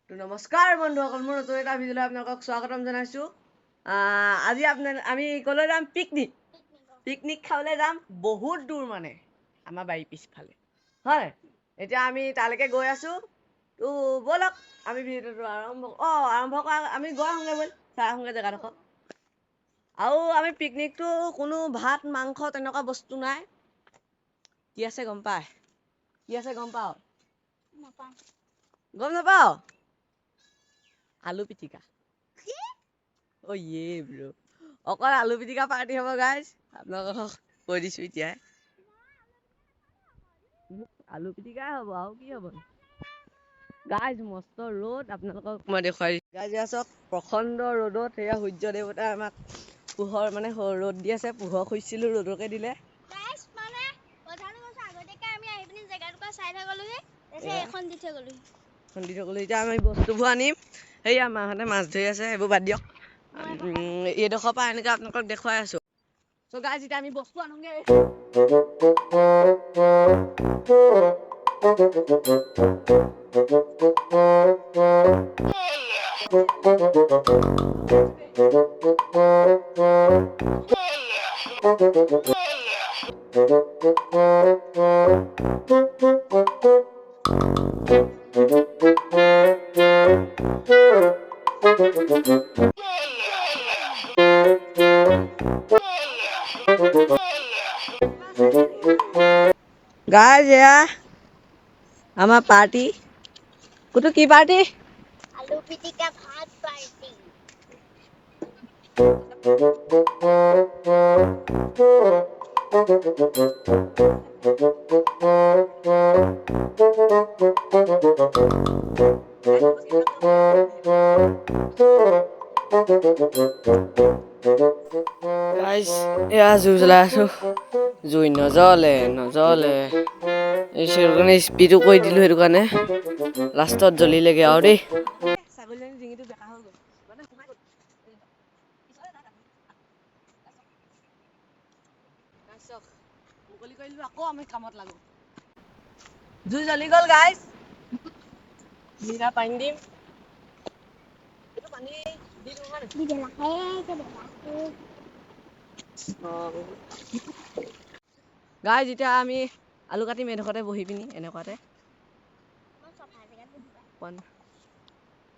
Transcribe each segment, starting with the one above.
তো নমস্কাৰ বন্ধুসকল, মোৰ নতুন এটা ভিডিঅ'লৈ আপোনালোকক স্বাগতম জনাইছোঁ। আজি আমি ক'লৈ যাম? পিকনিক খাবলৈ যাম। বহুত দূৰ মানে আমাৰ বাৰীৰ পিছফালে, হয়। এতিয়া আমি তালৈকে গৈ আছোঁ। তো ব'লক আমি ভিডিঅ'টো আৰম্ভ কৰা। আমি গৈ আহোঁগৈ ব'ল, চাই আহোঁগৈ জেগাডোখৰ। আৰু আমি পিকনিকটো কোনো ভাত মাংস তেনেকুৱা বস্তু নাই। কি আছে গম পায়? কি আছে গম পাওঁ? গম নাপাওঁ? আলু পিটিকা। ব্ৰ, অকল আলু পিটিকা পাৰ্টি হ'ব গাইজ। আপোনালোকক কৈ দিছোঁ এতিয়া। আলু পিটিকাই হ'ব, আৰু কি হ'ব গাইজ। মস্ত ৰ'দ, আপোনালোকক মই দেখুৱাই দিছোঁ গাইজ। এয়া চাওক, প্ৰচণ্ড ৰ'দত সেয়া সূৰ্য দেৱতাই আমাক পোহৰ মানে ৰ'দ দি আছে। পোহৰ খুজিছিলোঁ, ৰ'দকে দিলে। এতিয়া আমি বস্তুবোৰ আনিম। সেয়া মাহঁতে মাছ ধৰি আছে, সেইবোৰ বাদ দিয়ক। এইডোখৰ পৰা এনেকৈ আপোনালোকক দেখুৱাই আছোঁ। চ' গাইজ, এতিয়া আমি বস্তু আনোগৈ। গাইজ, এয়া আমাৰ পাৰ্টি। কুটু কি পাৰ্টি? আলু পিটিকা ভাত পাৰ্টি। গাইজ, এয়া জুই জ্বলাই আছোঁ। জুই নজ্বলে। সেইটো কাৰণে স্পীডো কৰি দিলোঁ, সেইটো কাৰণে লাষ্টত জ্বলিলেগৈ আৰু দেই। ছাগলীজনী ডিঙিটো বেকা হৈ গ'ল। মুকলি কৰি দিলোঁ, আকৌ আমি কামত লাগো। জুই জ্বলি গ'ল গাইজ। পানী দিম। এইটো পানী দি দিওঁ হয় গাইজ, এতিয়া আমি আলু কাটিম এইডোখৰতে বহি পিনি, এনেকুৱাতে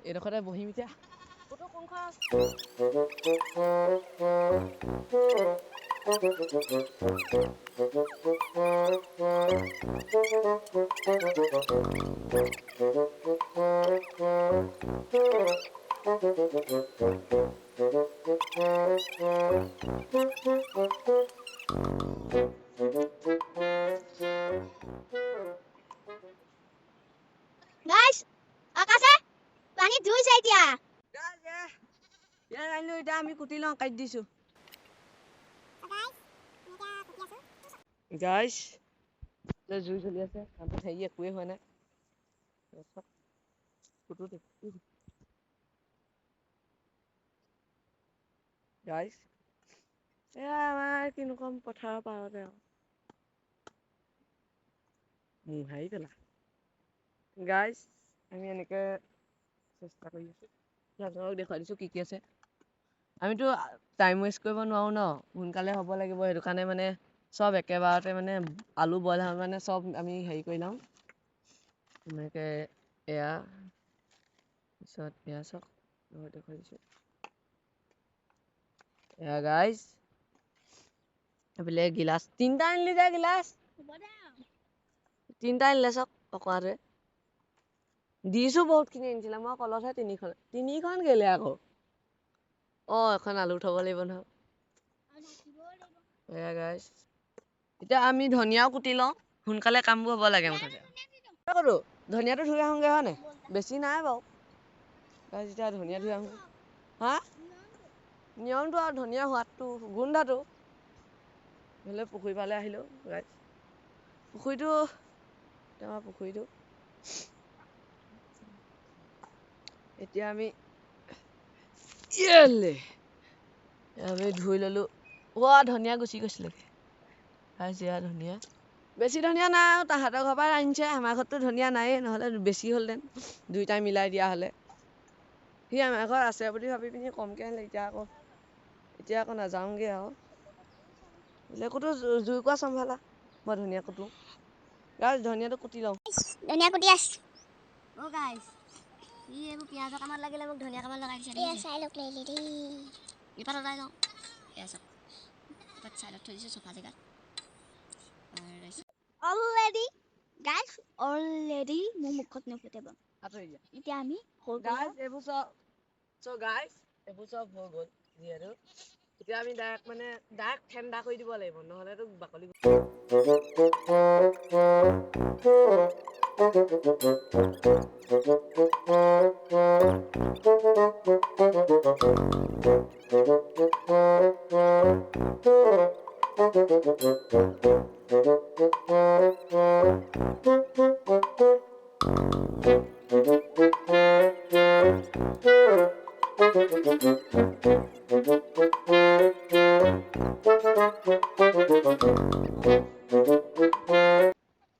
এইডোখৰতে বহিম এতিয়া। গাইস, আকাশে পানী ধুইছে এতিয়া। এতিয়া আমি কুটি লওঁ, কাটি দিছোঁ গাইস। জুই জ্বলি আছে, হেৰি একোৱেই হোৱা নাই। গাইস, এয়া আমাৰ কিনো কম, পথাৰৰ পাৰতে আৰু মোহাৰি পেলা। গাইস, আমি এনেকে চেষ্টা কৰি আছোঁ। আপোনালোকক দেখুৱাই দিছোঁ কি কি আছে। আমিতো টাইম ৱেষ্ট কৰিব নোৱাৰোঁ ন, সোনকালে হ'ব লাগিব। সেইটো কাৰণে মানে চব একেবাৰতে মানে আলু বইল হয় মানে চব আমি হেৰি কৰি লওঁ এনেকৈ। এয়া পিছত এয়া চাওক, দেখুৱাই দিছোঁ। এয়া গাইস, এইফালে গিলাচ 3টা আনিলি যে, গিলাচ 3টা আনিলে চাওক। অকৰাটোৱে দিছোঁ, বহুতখিনি আনিছিলে। মই কলতহে 3খন গেলে আকৌ। এখন আলু থ'ব লাগিব নহয়। এয়া গাইস, এতিয়া আমি ধনিয়াও কুটি লওঁ, সোনকালে কামবোৰ হ'ব লাগে মুঠতে। ধনিয়াটো ধুই আহোঁগৈ হয় নাই? বেছি নাই বাৰু গাইস। এতিয়া ধনিয়া ধুই আহোঁ। নিয়মটো আৰু ধনিয়া সোৱাদটো, গোন্ধটো। নহ'লে পুখুৰী পাৰলৈ আহিলোঁ গাইস। পুখুৰীটো এতিয়া আমি ধুই ল'লোঁ। ধনিয়া গুচি গৈছিলে গাইস। এয়া ধনিয়া বেছি ধনিয়া নাই আৰু তাহাঁতৰ ঘৰৰ পৰা আনিছে আমাৰ ঘৰততো ধনিয়া নায়েই নহ'লে বেছি হ'লহেঁতেন দুইটাই মিলাই দিয়া হ'লে সি আমাৰ ঘৰত আছে বুলি ভাবি পিনি কমকৈ আনিলে এতিয়া আকৌ নাযাওঁগৈ আৰু বোলে ক'তো জুই কোৱা চম্ভালা মই ধনিয়া কুটো গাইছ ধনিয়াটো কুটি লওঁ ধনিয়া কুটি আছ অ' গাইছ ই এইবোৰ পিঁয়াজৰ কামত লাগিলে মোক ধনিয়া কামত লগাই দিছে দেই চাই লওক লেলি দেই ইপাত ওলাই যাওঁ এয়া চাওক ইপাত চাইডত থৈ দিছোঁ চফা জেগাত অলৰেডি গাইছ অলৰেডি মোৰ মুখত নুফুটে বাৰু আঁতৰি দিয়া এতিয়া আমি গাইছ এইবোৰ গাইছ এইবোৰ চব হৈ গ'ল যিহেতু এতিয়া আমি ডাইৰেক্ট ঠাণ্ডা কৰি দিব লাগিব নহ'লেতো বাকলি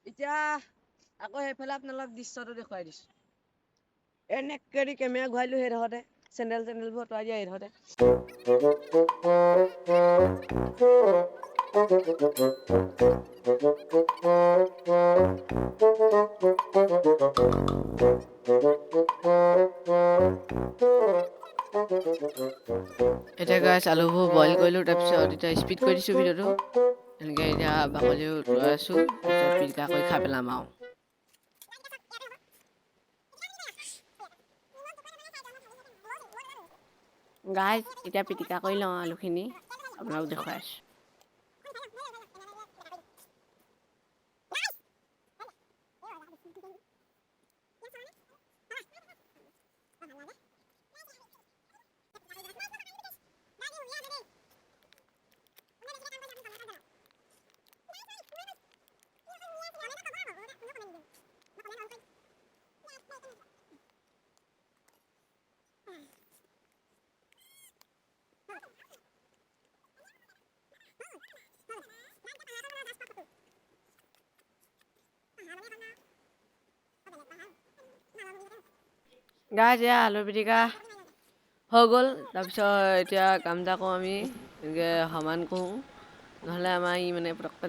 এতিয়া আকৌ সেইফালে আপোনালোক দৃশ্যটো দেখুৱাই দিছোঁ এনেকৈ কেমেৰা ঘূৰাইলোঁ সেইডোখৰতে চেণ্ডেলবোৰ আঁতৰাই দিয়া এইডোখৰতে এতিয়া গাইছ আলুবোৰ বইল কৰিলোঁ তাৰপিছত এতিয়া স্পীড কৰি দিছোঁ ভিডিঅ'টো এনেকৈ এতিয়া বাকলিও উতলাই আছোঁ তাৰপিছত পিটিকা কৰি খাই পেলাম আৰু গাইছ এতিয়া পিটিকা কৰি লওঁ আলুখিনি আপোনালোক দেখুৱাই আছোঁ গাইছ এয়া আলু পিটিকা হৈ গ'ল তাৰপিছত এতিয়া কাম এটা কৰোঁ আমি এনেকৈ সমান কৰোঁ নহ'লে আমাৰ ই পটককৈ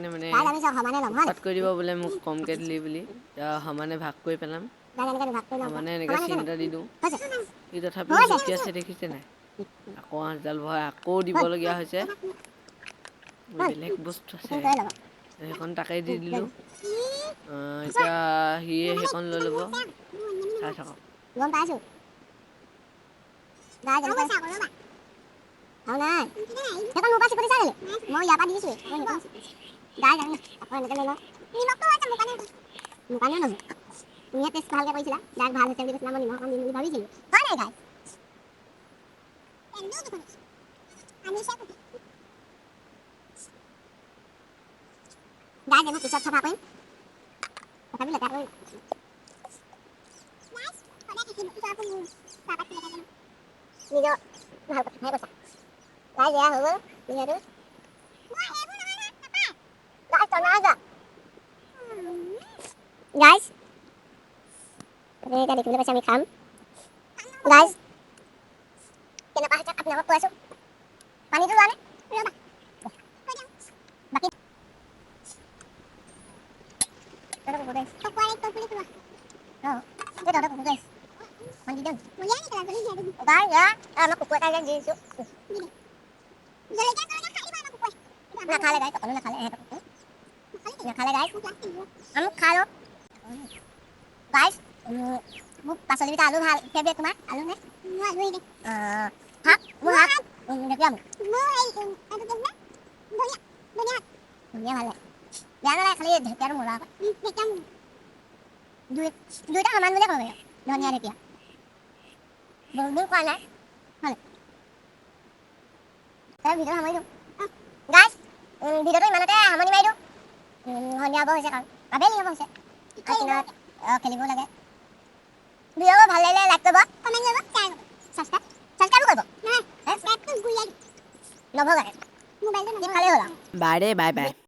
উৎপাত কৰি দিব বোলে মোক কমকৈ দিলি বুলি এতিয়া সমানে ভাগ কৰি পেলাম সমানে এনেকৈ চিন এটা দি দিওঁ সি তথাপিও জঁপি আছে দেখিছে নাই আকৌ আঁচডাল ভৰাই আকৌ দিবলগীয়া হৈছে বেলেগ বস্তু আছে সেইখন তাকেই দি দিলোঁ এতিয়া সিয়ে সেইখন লৈ ল'ব চাই থাকক গম পাইছোঁ নাই নাই সেইখন মোৰ পৰা চিকুটি চাই মই ইয়াৰ পৰা দি দিছোঁ গাই জানো আকৌ এনেকৈ লৈ লওঁ মোৰ কাৰণেও নহয় তুমিয়ে টেষ্ট ভালকৈ কৰিছিলা যাক ভাল হৈছে বুলি কৈছিলা মই নিমখ অকণ দিম বুলি ভাবিছিলোঁ হয় নাই গাই গাই জানো পিছত চফা কৰিম তথাপি লেতেৰা কৰিম নিজৰ ভাল কথাহে কৈছা তাই বেয়া হৈ গ'ল যিহেতু গাইজ এতিয়া দেখিবলৈ পাইছে আমি খাম গাইজ কেনেকুৱা হৈছে আপোনালোকক কৈ আছোঁ পানীটো লোৱা নে ৰ'বা বাকী নাখালে গাইজ অকণো নাখালে নাখালে গাইজ আমি খাই লওঁ গাইজ মোক পাচলিকেইটা আলু ভাল ফেভৰেট তোমাৰ আলু নে শাক মোৰ শাক দেখিবা মোক ধুনীয়া ভাল লাগে বেয়া নালাগে খালি ঢেকীয়াটো মজা আকৌ দুইটা সমান বুলিয়ে ক'ব পাৰি ধনিয়া ঢেকীয়া বহুত দিন খোৱা নাই হয় তাৰ ভিডিঅ' সামৰি দিওঁ গাইজ ভিডিঅ'টো ইমানতে সামৰণি মাৰি দিওঁ সন্ধিয়া হ'ব হৈছে কাৰণ আবেলি হ'ব হৈছে খেলিব লাগে ভিডিঅ'বোৰ ভাল লাগিলে লাইক কৰিব কমেণ্ট কৰিব শ্বেয়াৰ কৰিব ছাবস্ক্ৰাইবো কৰিব নভগাকে মোবাইলটো খালেই হ'ল আৰু বাই বাই